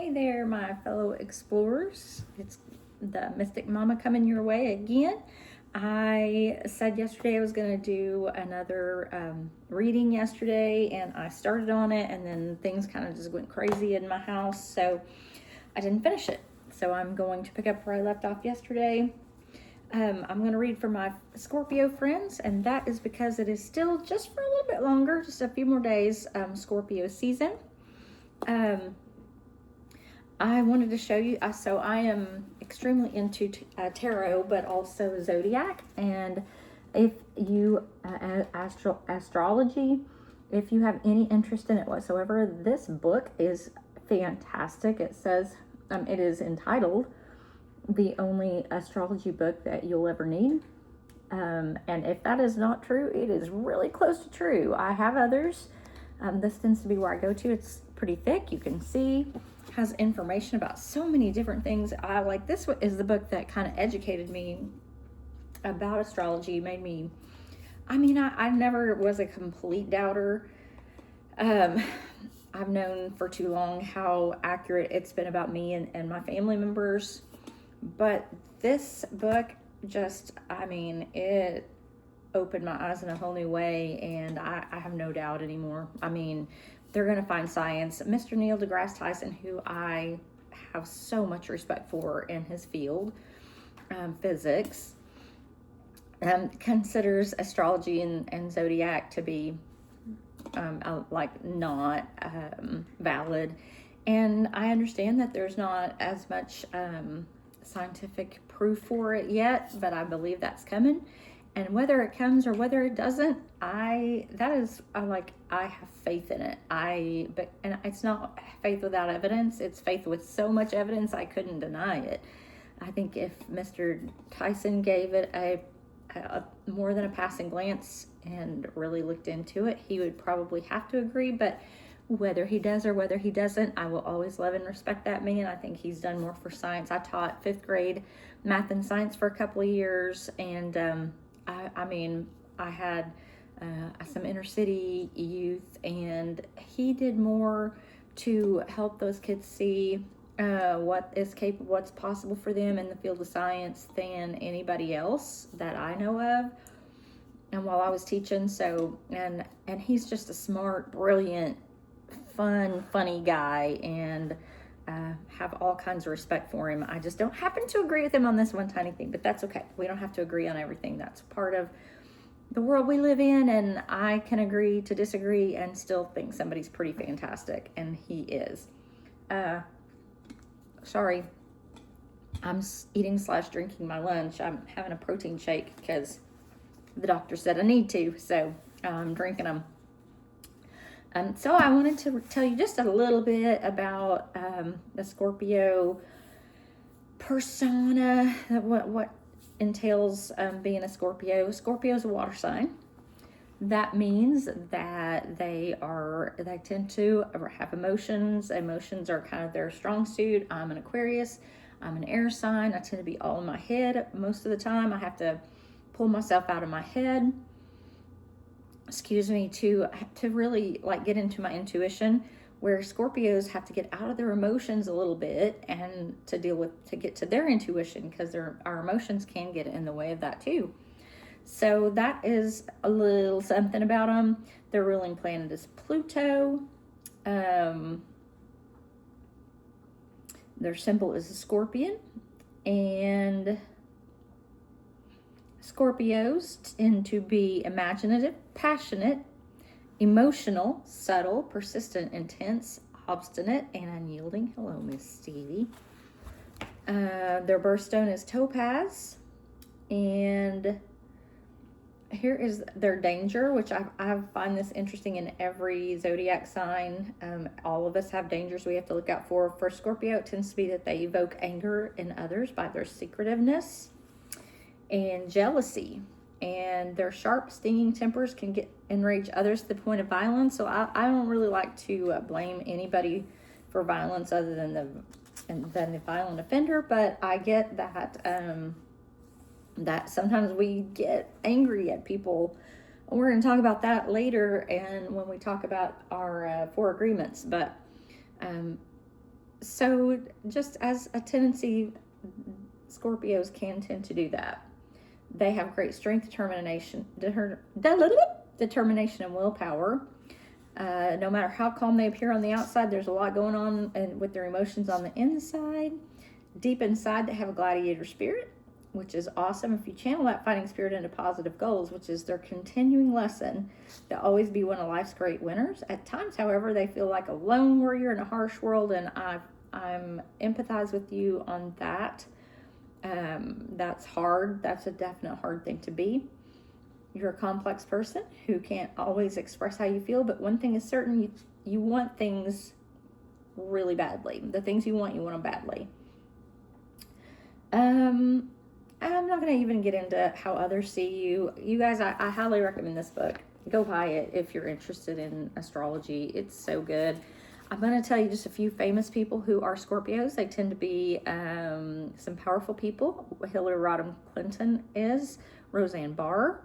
Hey there, my fellow explorers. It's the Mystic Mama coming your way again. I said yesterday I was going to do another reading yesterday, and I started on it, and then things kind of just went crazy in my house, so I didn't finish it. So I'm going to pick up where I left off yesterday. I'm going to read for my Scorpio friends, and that is because it is still just for a little bit longer, just a few more days, Scorpio season. I wanted to show you, so I am extremely into tarot, but also zodiac. And if you, astrology, if you have any interest in it whatsoever, this book is fantastic. It says, it is entitled The Only Astrology Book That You'll Ever Need. And if that is not true, it is really close to true. I have others. This tends to be where I go to. It's pretty thick, you can see. Has information about so many different things. I like this is the book that kind of educated me about astrology, made me, I never was a complete doubter. I've known for too long how accurate it's been about me and my family members, but this book just, it opened my eyes in a whole new way, and I have no doubt anymore. They're going to find science. Mr. Neil deGrasse Tyson, who I have so much respect for in his field, physics, considers astrology and zodiac to be not valid. And I understand that there's not as much scientific proof for it yet, but I believe that's coming. And whether it comes or whether it doesn't, I have faith in it. And it's not faith without evidence. It's faith with so much evidence I couldn't deny it. I think if Mr. Tyson gave it a more than a passing glance and really looked into it, he would probably have to agree. But whether he does or whether he doesn't, I will always love and respect that man. I think he's done more for science. I taught 5th grade math and science for a couple of years, and I had some inner city youth, and he did more to help those kids see what's possible for them in the field of science than anybody else that I know of. And while I was teaching, and he's just a smart, brilliant, funny guy, and have all kinds of respect for him. I just don't happen to agree with him on this one tiny thing, but that's okay. We don't have to agree on everything. That's part of the world we live in, and I can agree to disagree and still think somebody's pretty fantastic, and he is. Sorry, I'm eating/drinking my lunch. I'm having a protein shake because the doctor said I need to, so I'm drinking them. So I wanted to tell you just a little bit about the Scorpio persona, what entails being a Scorpio. Scorpio is a water sign. That means that they tend to have emotions. Emotions are kind of their strong suit. I'm an Aquarius. I'm an air sign. I tend to be all in my head most of the time. I have to pull myself out of my head, to really get into my intuition, where Scorpios have to get out of their emotions a little bit and to get to their intuition, because our emotions can get in the way of that too. So that is a little something about them. Their ruling planet is Pluto. Their symbol is a scorpion, and Scorpios tend to be imaginative, passionate, emotional, subtle, persistent, intense, obstinate, and unyielding. Hello, Miss Stevie. Their birthstone is topaz, and here is their danger, which I find this interesting in every zodiac sign. All of us have dangers we have to look out for. For Scorpio, it tends to be that they evoke anger in others by their secretiveness and jealousy, and their sharp, stinging tempers can enrage others to the point of violence. So I don't really like to blame anybody for violence other than the violent offender, but I get that that sometimes we get angry at people. We're going to talk about that later, and when we talk about our 4 agreements, but So just as a tendency, Scorpios can tend to do that. They have great strength, determination and willpower. No matter how calm they appear on the outside, there's a lot going on with their emotions on the inside. Deep inside, they have a gladiator spirit, which is awesome. If you channel that fighting spirit into positive goals, which is their continuing lesson to always be one of life's great winners. At times, however, they feel like a lone warrior in a harsh world, and I'm empathize with you on that. That's hard. That's a definite hard thing to be. You're a complex person who can't always express how you feel, but one thing is certain, you want things really badly. The things you want them badly. I'm not going to even get into how others see you. You guys, I highly recommend this book. Go buy it if you're interested in astrology. It's so good. I'm going to tell you just a few famous people who are Scorpios. They tend to be some powerful people. Hillary Rodham Clinton is. Roseanne Barr.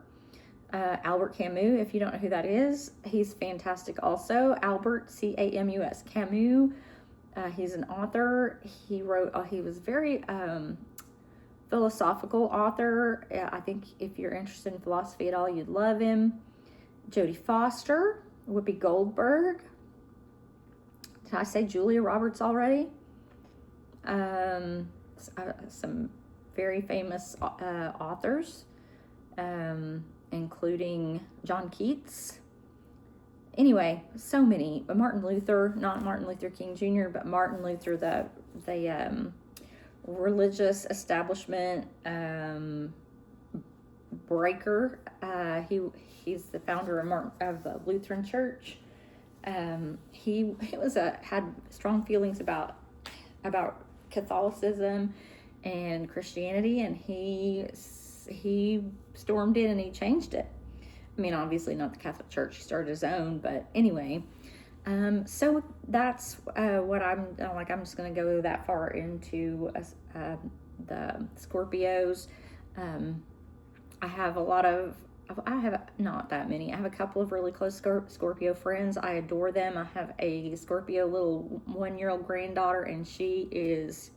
Albert Camus, if you don't know who that is, he's fantastic also. Albert, Camus. Camus, he's an author. He was very philosophical author. I think if you're interested in philosophy at all, you'd love him. Jodie Foster, Whoopi Goldberg. Did I say Julia Roberts already? Some very famous authors, including John Keats. Anyway, so many. Martin Luther, not Martin Luther King Jr., but Martin Luther, the religious establishment breaker. He's the founder of the Lutheran Church. He had strong feelings about Catholicism and Christianity, and he stormed in and he changed it. I mean, obviously not the Catholic Church. He started his own, but anyway. So that's what I'm like. I'm just going to go that far into the Scorpios. I have not that many. I have a couple of really close Scorpio friends. I adore them. I have a Scorpio little 1-year-old granddaughter, and she is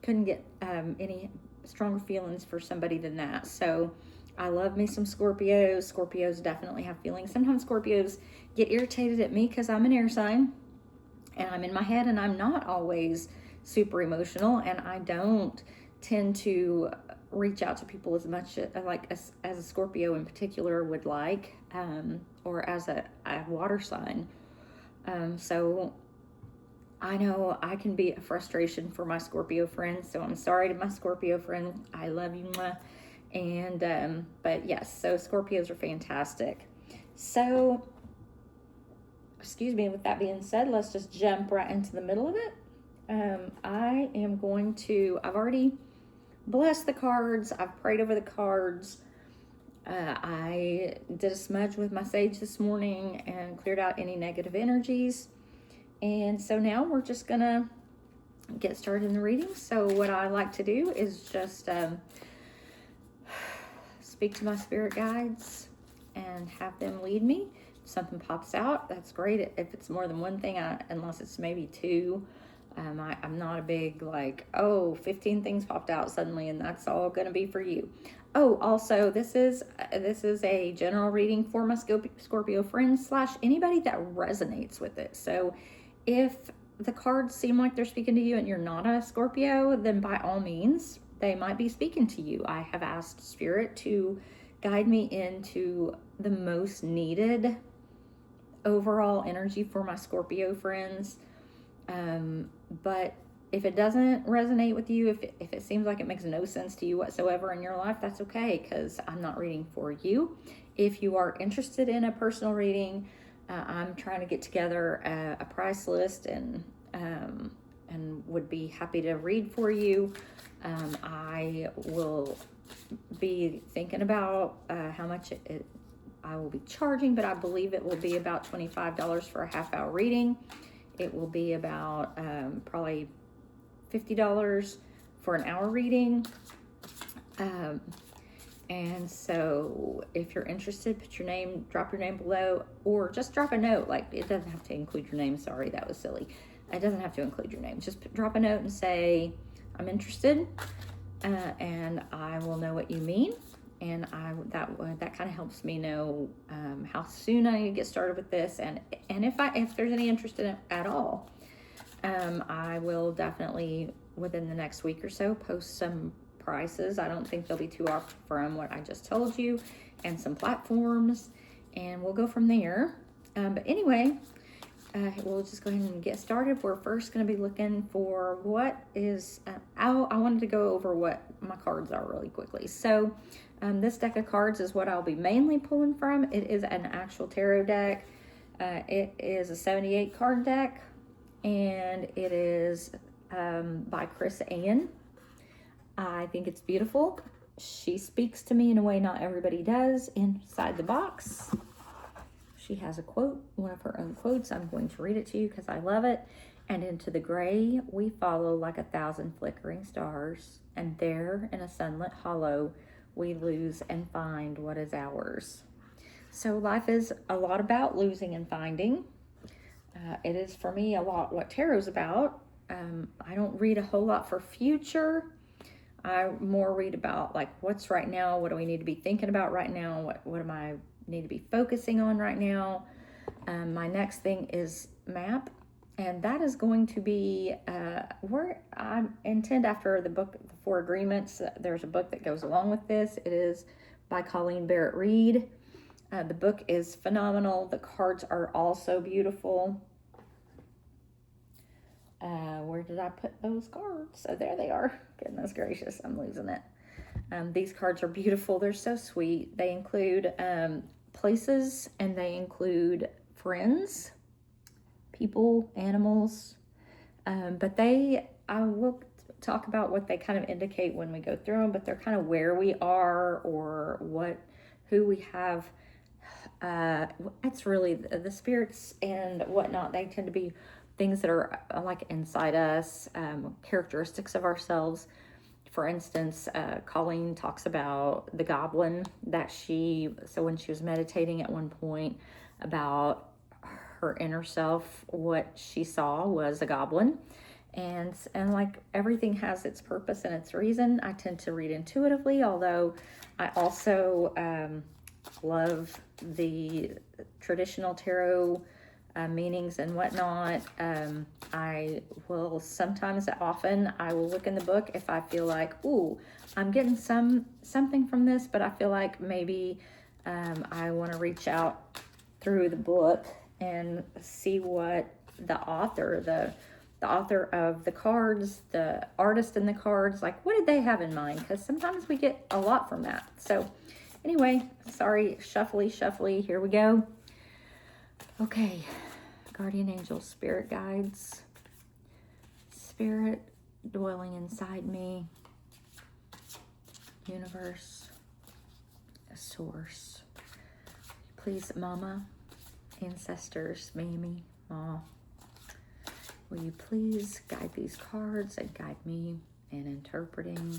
couldn't get any stronger feelings for somebody than that. So I love me some Scorpios. Scorpios definitely have feelings. Sometimes Scorpios get irritated at me because I'm an air sign and I'm in my head and I'm not always super emotional, and I don't tend to reach out to people as much as a Scorpio in particular would like, or as a water sign. So I know I can be a frustration for my Scorpio friends, so I'm sorry to my Scorpio friend. I love you. And but yes, so Scorpios are fantastic. So excuse me, with that being said, let's just jump right into the middle of it. I've already blessed the cards. I've prayed over the cards. I did a smudge with my sage this morning and cleared out any negative energies. And so now we're just gonna get started in the reading. So what I like to do is just speak to my spirit guides and have them lead me. If something pops out, that's great. If it's more than one thing, unless it's maybe two, I'm not a big 15 things popped out suddenly and that's all going to be for you. Oh, also, this is a general reading for my Scorpio friends / anybody that resonates with it. So if the cards seem like they're speaking to you and you're not a Scorpio, then by all means, they might be speaking to you. I have asked Spirit to guide me into the most needed overall energy for my Scorpio friends. But if it doesn't resonate with you, if it seems like it makes no sense to you whatsoever in your life, that's okay, because I'm not reading for you. If you are interested in a personal reading, I'm trying to get together a price list and would be happy to read for you. I will be thinking about how much I will be charging, but I believe it will be about $25 for a half-hour reading. It will be about probably $50 for an hour reading. And so if you're interested, drop your name below, or just drop a note. Like, it doesn't have to include your name. Sorry, that was silly. It doesn't have to include your name. Just drop a note and say, I'm interested, and I will know what you mean. And that kind of helps me know how soon I need to get started with this, and if there's any interest in it at all. I will definitely, within the next week or so, post some prices. I don't think they'll be too off from what I just told you, and some platforms, and we'll go from there. But anyway, we'll just go ahead and get started. We're first going to be looking for what is, I wanted to go over what my cards are really quickly. So this deck of cards is what I'll be mainly pulling from. It is an actual tarot deck. It is a 78 card deck, and it is by Chris Ann. I think it's beautiful. She speaks to me in a way not everybody does. Inside the box, she has a quote, one of her own quotes. I'm going to read it to you because I love it. And into the gray we follow like 1,000 flickering stars, and there in a sunlit hollow we lose and find what is ours. So life is a lot about losing and finding. It is for me a lot what tarot's about. I don't read a whole lot for future. I more read about like what's right now, what do we need to be thinking about right now, what am I need to be focusing on right now. My next thing is map, and that is going to be where I intend after the book, The Four Agreements. There's a book that goes along with this. It is by Colleen Barrett Reed. The book is phenomenal. The cards are also beautiful. Where did I put those cards? Oh, there they are. Goodness gracious, I'm losing it. These cards are beautiful. They're so sweet. They include places, and they include friends, people, animals. But I will talk about what they kind of indicate when we go through them, but they're kind of where we are or who we have. It's really the spirits and whatnot. They tend to be things that are like inside us, characteristics of ourselves. For instance, Colleen talks about the goblin that so when she was meditating at one point about her inner self, what she saw was a goblin. And like everything has its purpose and its reason. I tend to read intuitively, although I also love the traditional tarot meanings and whatnot. I will often I will look in the book if I feel like, ooh, I'm getting something from this, but I feel like maybe I want to reach out through the book and see what the author of the cards, the artist in the cards, like what did they have in mind? Because sometimes we get a lot from that. So anyway, sorry, shuffly, here we go. Okay, guardian angels, spirit guides, spirit dwelling inside me, universe, source. Please, mama, ancestors, mammy, ma, will you please guide these cards and guide me in interpreting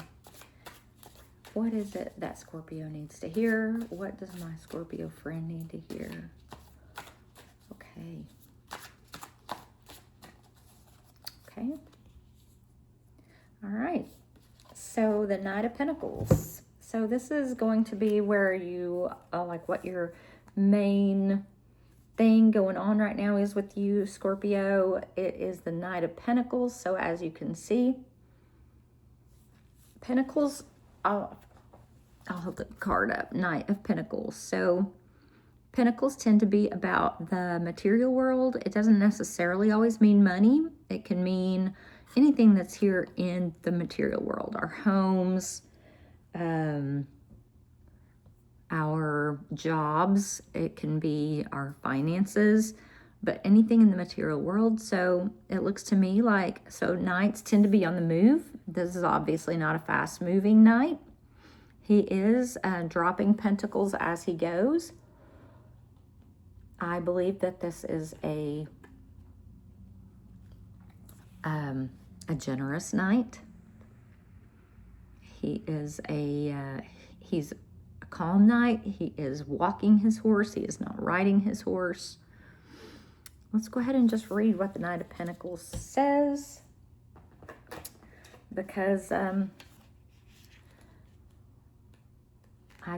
what is it that Scorpio needs to hear? What does my Scorpio friend need to hear? Okay. All right. So the Knight of Pentacles. So this is going to be where you like what your main thing going on right now is with you, Scorpio. It is the Knight of Pentacles. So as you can see, Pentacles, I'll hold the card up, Knight of Pentacles. So Pentacles tend to be about the material world. It doesn't necessarily always mean money. It can mean anything that's here in the material world. Our homes, our jobs. It can be our finances, but anything in the material world. So it looks to me like, so knights tend to be on the move. This is obviously not a fast moving knight. He is dropping pentacles as he goes. I believe that this is a generous knight. He is he's a calm knight. He is walking his horse. He is not riding his horse. let's go ahead and just read what the Knight of Pentacles says, because I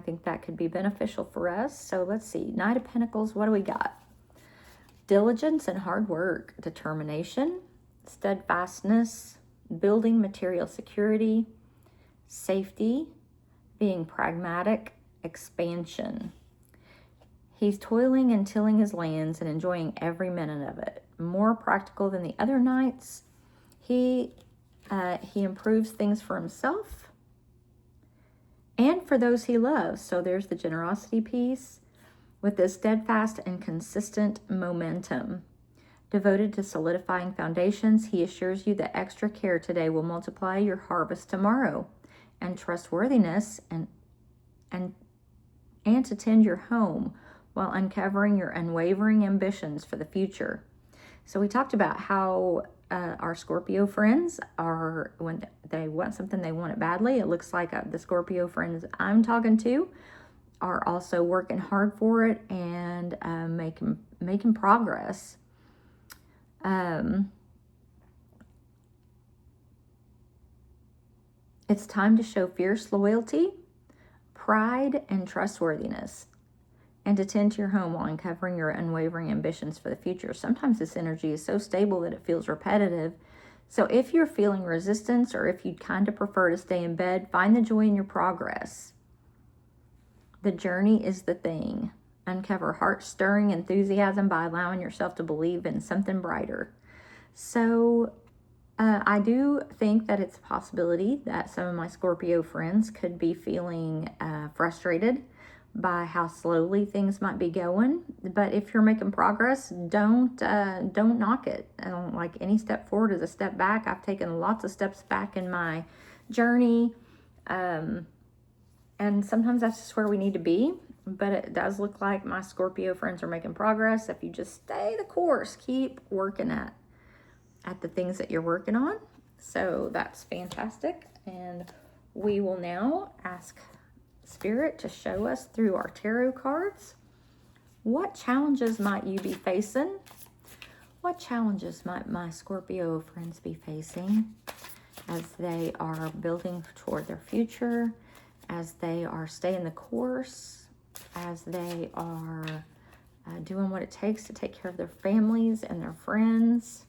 think that could be beneficial for us. So let's see. Knight of Pentacles, what do we got? Diligence and hard work, determination, steadfastness, building material security, safety, being pragmatic, expansion. He's toiling and tilling his lands and enjoying every minute of it. More practical than the other knights. He improves things for himself and for those he loves. So there's the generosity piece. With this steadfast and consistent momentum, devoted to solidifying foundations, he assures you that extra care today will multiply your harvest tomorrow, and trustworthiness and to tend your home while uncovering your unwavering ambitions for the future. So we talked about how our Scorpio friends are, when they want something, they want it badly. It looks like the Scorpio friends I'm talking to are also working hard for it and making progress. It's time to show fierce loyalty, pride, and trustworthiness, and to tend to your home while uncovering your unwavering ambitions for the future. Sometimes this energy is so stable that it feels repetitive. So if you're feeling resistance, or if you'd kind of prefer to stay in bed, find the joy in your progress. The journey is the thing. Uncover heart-stirring enthusiasm by allowing yourself to believe in something brighter. So I do think that it's a possibility that some of my Scorpio friends could be feeling frustrated by how slowly things might be going. But if you're making progress, don't knock it. Like any step forward is a step back. I've taken lots of steps back in my journey. And sometimes that's just where we need to be. But it does look like my Scorpio friends are making progress. If you just stay the course, keep working at the things that you're working on. So that's fantastic. And we will now ask Spirit to show us through our tarot cards, what challenges might you be facing? What challenges might my Scorpio friends be facing as they are building toward their future, as they are staying the course, as they are doing what it takes to take care of their families and their friends?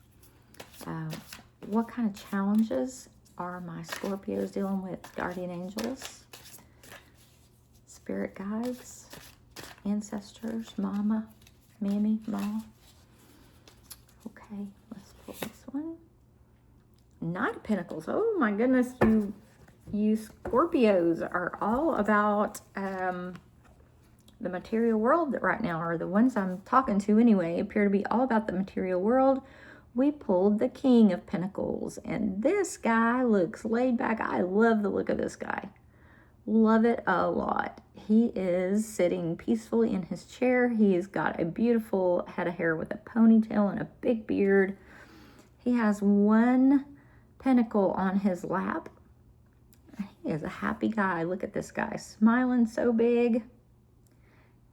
What kind of challenges are my Scorpios dealing with? Guardian angels, spirit guides, ancestors, mama, mammy, mom. Okay, let's pull this one. Knight of Pentacles. Oh my goodness, you Scorpios are all about the material world right now, or the ones I'm talking to anyway, appear to be all about the material world. We pulled the King of Pentacles, and this guy looks laid back. I love the look of this guy. Love it a lot. He is sitting peacefully in his chair. He's got a beautiful head of hair with a ponytail and a big beard. He has one pentacle on his lap. He is a happy guy. Look at this guy, smiling so big.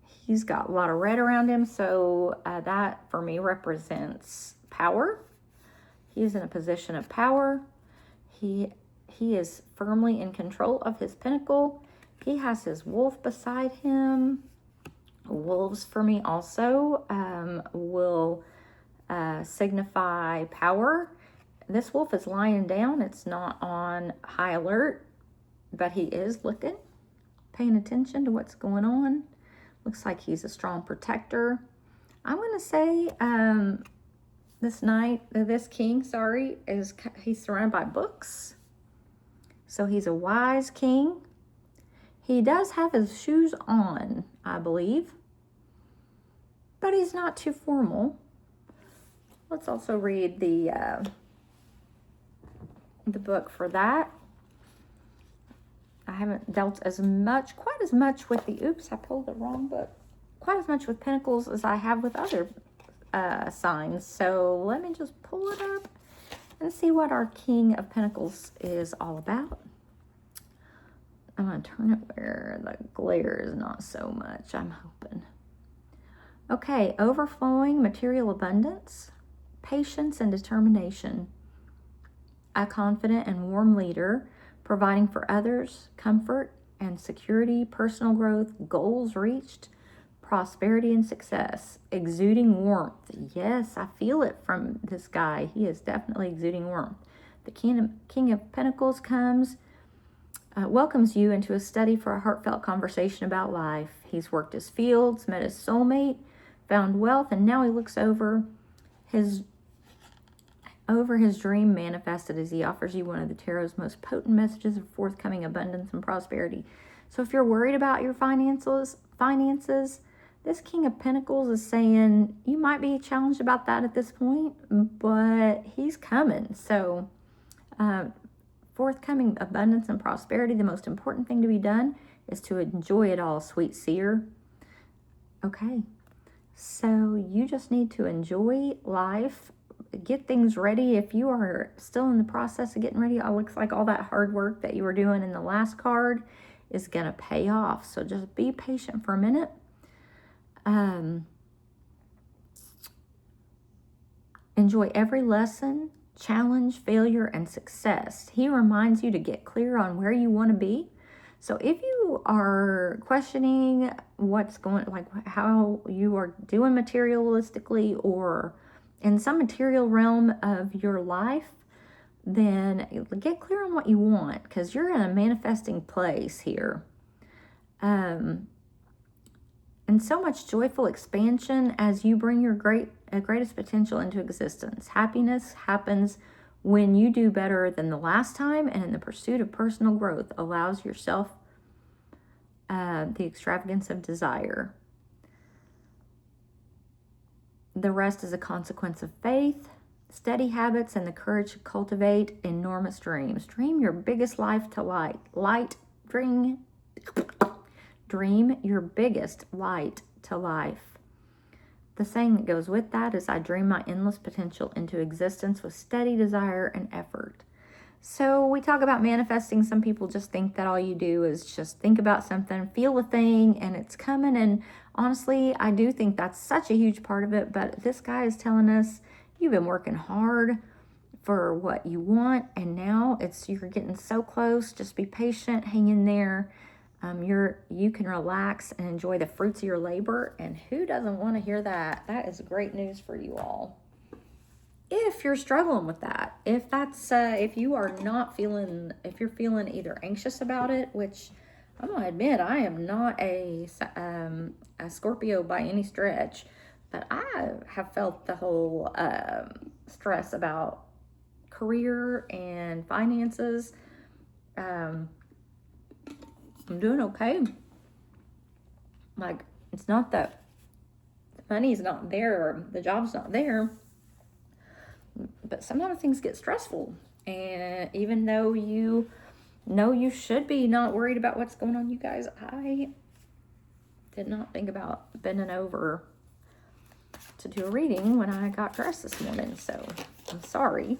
He's got a lot of red around him, so that for me represents power. He's in a position of power. He is firmly in control of his pentacle. He has his wolf beside him. Wolves for me also will signify power. This wolf is lying down. It's not on high alert, but he is looking, paying attention to what's going on. Looks like he's a strong protector. I'm going to say this king, he's surrounded by books. So he's a wise king. He does have his shoes on, I believe, but he's not too formal. Let's also read the book for that. I haven't dealt quite as much with oops, I pulled the wrong book. Quite as much with Pentacles as I have with other signs. So let me just pull it up and see what our King of Pentacles is all about. I'm going to turn it where the glare is not so much, I'm hoping. Okay, overflowing material abundance, patience and determination. A confident and warm leader, providing for others, comfort and security, personal growth, goals reached, prosperity and success, exuding warmth. Yes, I feel it from this guy. He is definitely exuding warmth. The King of Pentacles comes, welcomes you into a study for a heartfelt conversation about life. He's worked his fields, met his soulmate, found wealth, and now he looks over his dream manifested as he offers you one of the tarot's most potent messages of forthcoming abundance and prosperity. So if you're worried about your finances, this King of Pentacles is saying you might be challenged about that at this point, but he's coming. So forthcoming abundance and prosperity, the most important thing to be done is to enjoy it all, sweet seer. Okay, so you just need to enjoy life, get things ready. If you are still in the process of getting ready, it looks like all that hard work that you were doing in the last card is going to pay off. So just be patient for a minute. Enjoy every lesson, challenge, failure, and success. He reminds you to get clear on where you want to be. So if you are questioning what's going, like how you are doing materialistically or in some material realm of your life, then get clear on what you want, because you're in a manifesting place here. And so much joyful expansion as you bring your greatest potential into existence. Happiness happens when you do better than the last time, and in the pursuit of personal growth allows yourself the extravagance of desire. The rest is a consequence of faith, steady habits, and the courage to cultivate enormous dreams. Dream your biggest life to light. Dream your biggest light to life. The saying that goes with that is, I dream my endless potential into existence with steady desire and effort. So we talk about manifesting. Some people just think that all you do is just think about something, feel a thing, and it's coming. And honestly, I do think that's such a huge part of it. But this guy is telling us you've been working hard for what you want, and now you're getting so close. Just be patient, hang in there. You can relax and enjoy the fruits of your labor, and who doesn't want to hear that? That is great news for you all. If you're struggling with that, if you are not feeling, if you're feeling either anxious about it, which I'm gonna admit I am not a Scorpio by any stretch, but I have felt the whole stress about career and finances. I'm doing okay. Like, it's not that the money's not there or the job's not there, but sometimes things get stressful. And even though you know you should be not worried about what's going on, you guys, I did not think about bending over to do a reading when I got dressed this morning, so I'm sorry.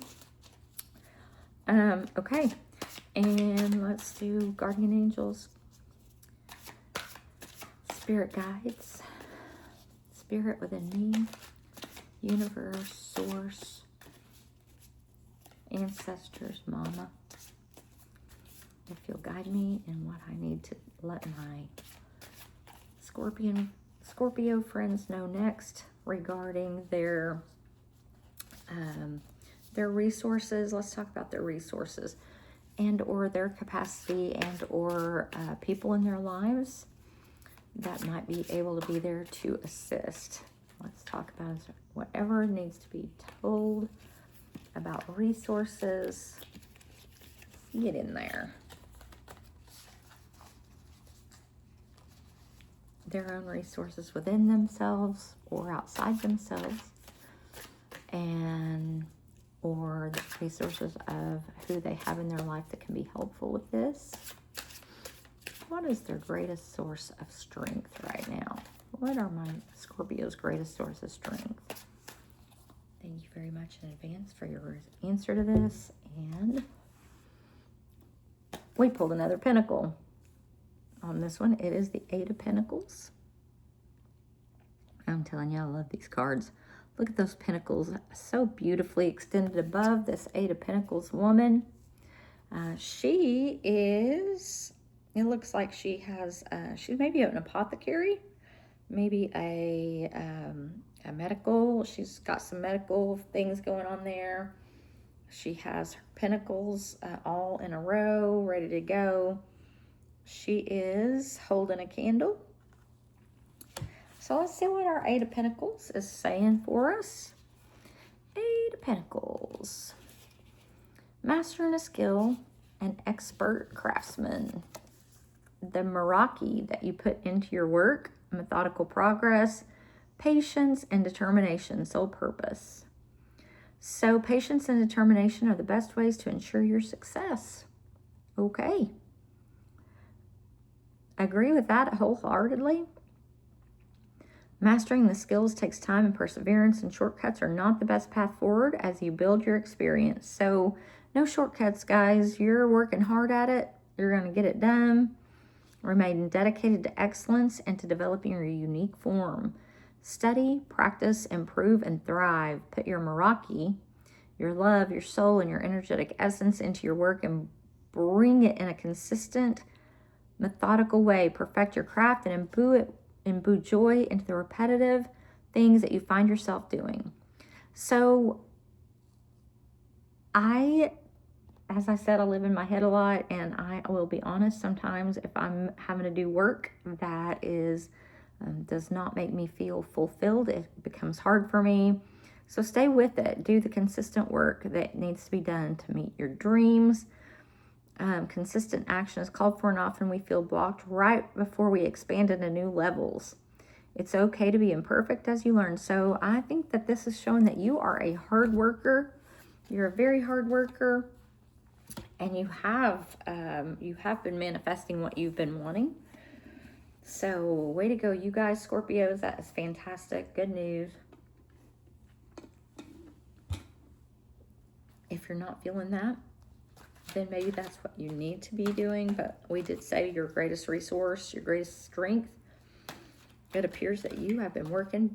Okay, and let's do guardian angels, spirit guides, spirit within me, universe, source, ancestors, mama. If you'll guide me in what I need to let my Scorpio friends know next regarding their resources. Let's talk about their resources and or their capacity and or people in their lives that might be able to be there to assist. Let's talk about whatever needs to be told about resources. Get in there. Their own resources within themselves or outside themselves, and or the resources of who they have in their life that can be helpful with this. What is their greatest source of strength right now? What are my Scorpio's greatest source of strength? Thank you very much in advance for your answer to this. And we pulled another pentacle. On this one, it is the Eight of Pentacles. I'm telling you, I love these cards. Look at those pentacles, so beautifully extended above this Eight of Pentacles woman. She is, it looks like she has, she's maybe an apothecary, maybe a medical, she's got some medical things going on there. She has her pentacles all in a row, ready to go. She is holding a candle. So let's see what our Eight of Pentacles is saying for us. Eight of Pentacles. Mastering a skill, an expert craftsman. The Meraki that you put into your work, methodical progress, patience and determination, sole purpose. So patience and determination are the best ways to ensure your success. Okay. Agree with that wholeheartedly. Mastering the skills takes time and perseverance, and shortcuts are not the best path forward as you build your experience. So no shortcuts, guys. You're working hard at it. You're going to get it done. Remain dedicated to excellence and to developing your unique form. Study, practice, improve, and thrive. Put your Meraki, your love, your soul, and your energetic essence into your work and bring it in a consistent, methodical way. Perfect your craft and imbue joy into the repetitive things that you find yourself doing. So as I said, I live in my head a lot, and I will be honest, sometimes if I'm having to do work that is does not make me feel fulfilled, it becomes hard for me. So stay with it. Do the consistent work that needs to be done to meet your dreams. Consistent action is called for, and often we feel blocked right before we expand into new levels. It's okay to be imperfect as you learn. So I think that this is showing that you are a hard worker. You're a very hard worker, and you have been manifesting what you've been wanting. So way to go, you guys, Scorpios. That is fantastic. Good news. If you're not feeling that, then maybe that's what you need to be doing. But we did say your greatest resource, your greatest strength. It appears that you have been working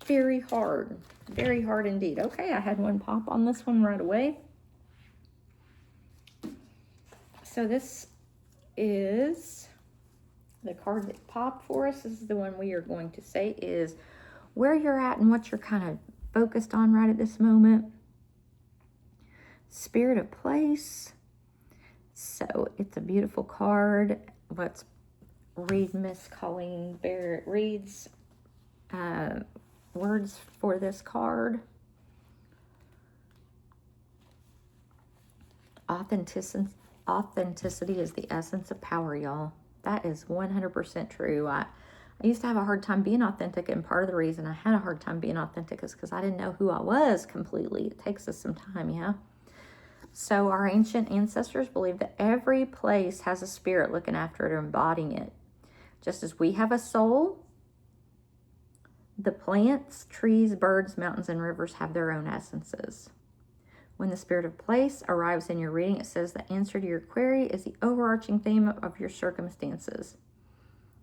very hard indeed. Okay, I had one pop on this one right away. So this is the card that popped for us. This is the one we are going to say is where you're at and what you're kind of focused on right at this moment. Spirit of place. So it's a beautiful card. Let's read Miss Colleen Barrett Reed's words for this card. Authenticity is the essence of power, y'all. That is 100% true. I used to have a hard time being authentic, and part of the reason I had a hard time being authentic is because I didn't know who I was completely. It takes us some time, yeah? So our ancient ancestors believed that every place has a spirit looking after it or embodying it. Just as we have a soul, the plants, trees, birds, mountains, and rivers have their own essences. When the spirit of place arrives in your reading, it says the answer to your query is the overarching theme of your circumstances.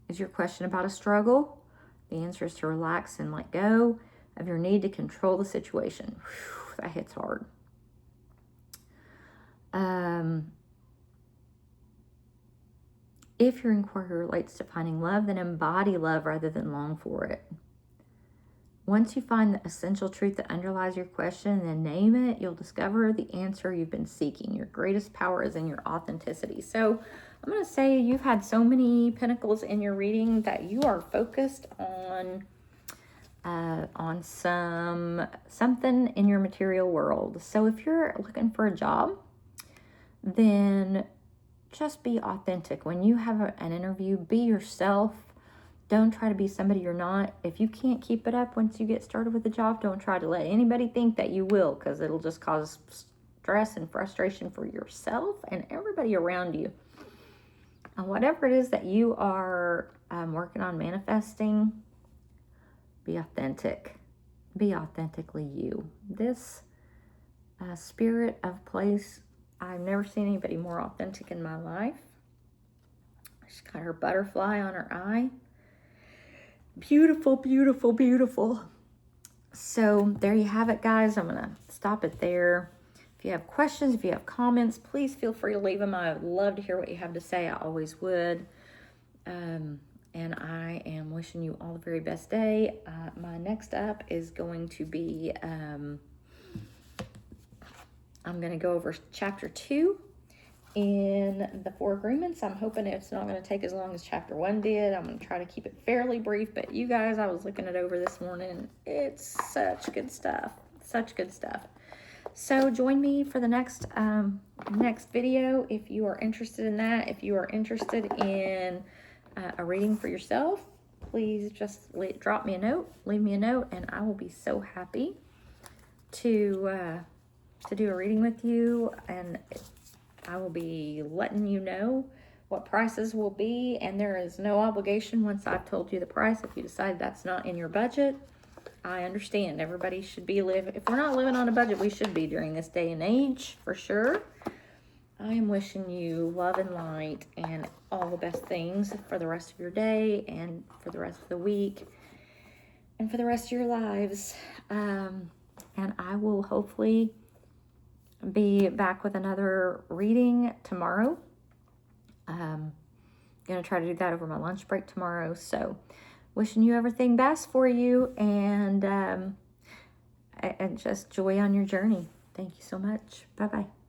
Is your question about a struggle? The answer is to relax and let go of your need to control the situation. Whew, that hits hard. If your inquiry relates to finding love, then embody love rather than long for it. Once you find the essential truth that underlies your question and then name it, you'll discover the answer you've been seeking. Your greatest power is in your authenticity. So I'm going to say you've had so many pentacles in your reading that you are focused on something in your material world. So if you're looking for a job, then just be authentic. When you have an interview, be yourself. Don't try to be somebody you're not. If you can't keep it up once you get started with the job, don't try to let anybody think that you will, because it'll just cause stress and frustration for yourself and everybody around you. And whatever it is that you are working on manifesting, be authentic. Be authentically you. This spirit of place, I've never seen anybody more authentic in my life. She's got her butterfly on her eye. Beautiful, beautiful, beautiful. So there you have it, guys. I'm going to stop it there. If you have questions, if you have comments, please feel free to leave them. I would love to hear what you have to say. I always would. And I am wishing you all the very best day. My next up is going to be, I'm going to go over chapter 2 in the 4 agreements. I'm hoping it's not going to take as long as chapter 1 did. I'm going to try to keep it fairly brief, but you guys, I was looking it over this morning. It's such good stuff. Such good stuff. So join me for the next video if you are interested in that. If you are interested in a reading for yourself, please just drop me a note, leave me a note, and I will be so happy to do a reading with you. And I will be letting you know what prices will be, and there is no obligation once I've told you the price. If you decide that's not in your budget, I understand. Everybody should be if we're not living on a budget, we should be during this day and age, for sure. I am wishing you love and light and all the best things for the rest of your day and for the rest of the week and for the rest of your lives. And I will hopefully be back with another reading tomorrow. Going to try to do that over my lunch break tomorrow. So wishing you everything best for you, and just joy on your journey. Thank you so much. Bye-bye.